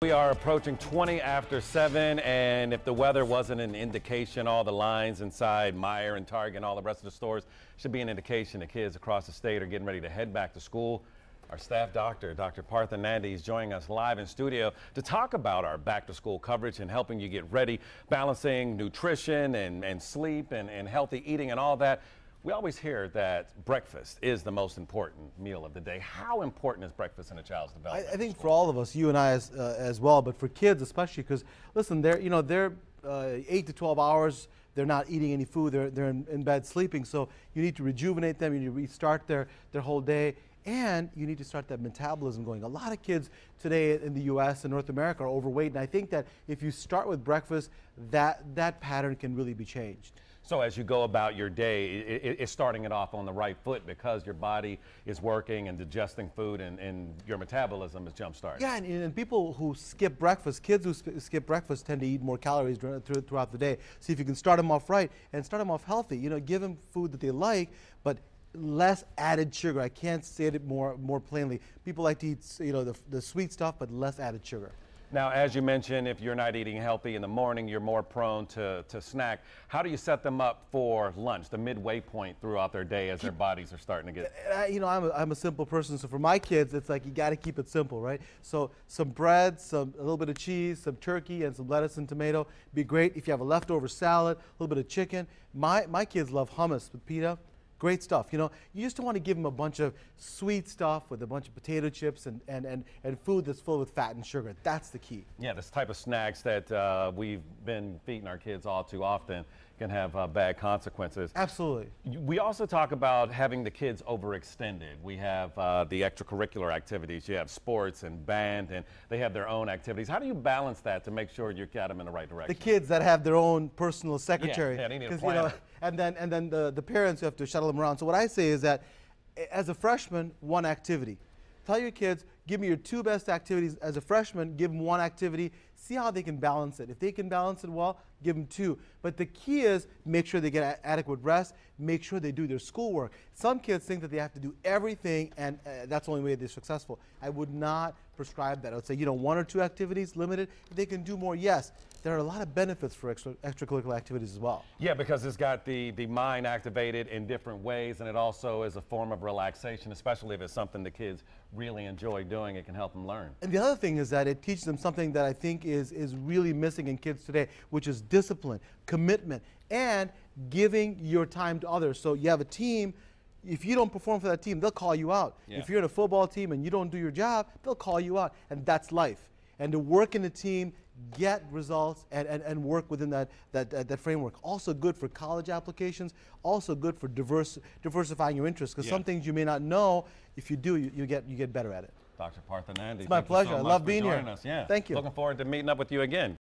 We are approaching 20 after 7, and if the weather wasn't an indication, all the lines inside Meijer and Target and all the rest of the stores should be an indication that kids across the state are getting ready to head back to school. Our staff doctor, Dr. Nandi, is joining us live in studio to talk about our back-to-school coverage and helping you get ready, balancing nutrition and sleep and healthy eating and all that. We always hear that breakfast is the most important meal of the day. How important is breakfast in a child's development? I think for all of us, you and I as well, but for kids especially, because listen, they're 8 to 12 hours. They're not eating any food. They're in bed sleeping. So you need to rejuvenate them. You need to restart their whole day. And you need to start that metabolism going. A lot of kids today in the U.S. and North America are overweight, and I think that if you start with breakfast, that pattern can really be changed. So as you go about your day, it's starting it off on the right foot because your body is working and digesting food and your metabolism is jump-starting. Yeah, and people who skip breakfast, kids who skip breakfast tend to eat more calories throughout the day. So if you can start them off right and start them off healthy, give them food that they like, but less added sugar. I can't say it more plainly. People like to eat, the sweet stuff, but less added sugar. Now, as you mentioned, if you're not eating healthy in the morning, you're more prone to snack. How do you set them up for lunch, the midway point throughout their day as their bodies are starting to get? I'm a simple person, so for my kids, it's like you got to keep it simple, right? So some bread, a little bit of cheese, some turkey, and some lettuce and tomato. Be great if you have a leftover salad, a little bit of chicken. My kids love hummus with pita. Great stuff. You just don't want to give them a bunch of sweet stuff with a bunch of potato chips and food that's full with fat and sugar. That's the key. Yeah, this type of snacks that we've been feeding our kids all too often can have bad consequences. Absolutely. We also talk about having the kids overextended. We have the extracurricular activities. You have sports and band, and they have their own activities. How do you balance that to make sure you got them in the right direction? The kids that have their own personal secretary. Yeah, they need a planner. And then the parents have to shuttle them around. So what I say is that as a freshman, one activity. Tell your kids, give me your 2 best activities. As a freshman, give them 1 activity. See how they can balance it. If they can balance it well, give them 2. But the key is make sure they get adequate rest. Make sure they do their schoolwork. Some kids think that they have to do everything, and that's the only way they're successful. I would not prescribe that. I would say, 1 or 2 activities, limited. If they can do more, yes. There are a lot of benefits for extracurricular activities as well. Yeah, because it's got the mind activated in different ways, and it also is a form of relaxation, especially if it's something the kids really enjoy doing. It can help them learn. And the other thing is that it teaches them something that I think is really missing in kids today, which is discipline, commitment, and giving your time to others. So you have a team. If you don't perform for that team, they'll call you out. Yeah. If you're in a football team and you don't do your job, they'll call you out, and that's life. And to work in a team, get results, and work within that framework. Also good for college applications, also good for diversifying your interests, because some things you may not know, if you do, you get better at it. Dr. Nandi, it's my pleasure. I love being here. Yeah. Thank you. Looking forward to meeting up with you again.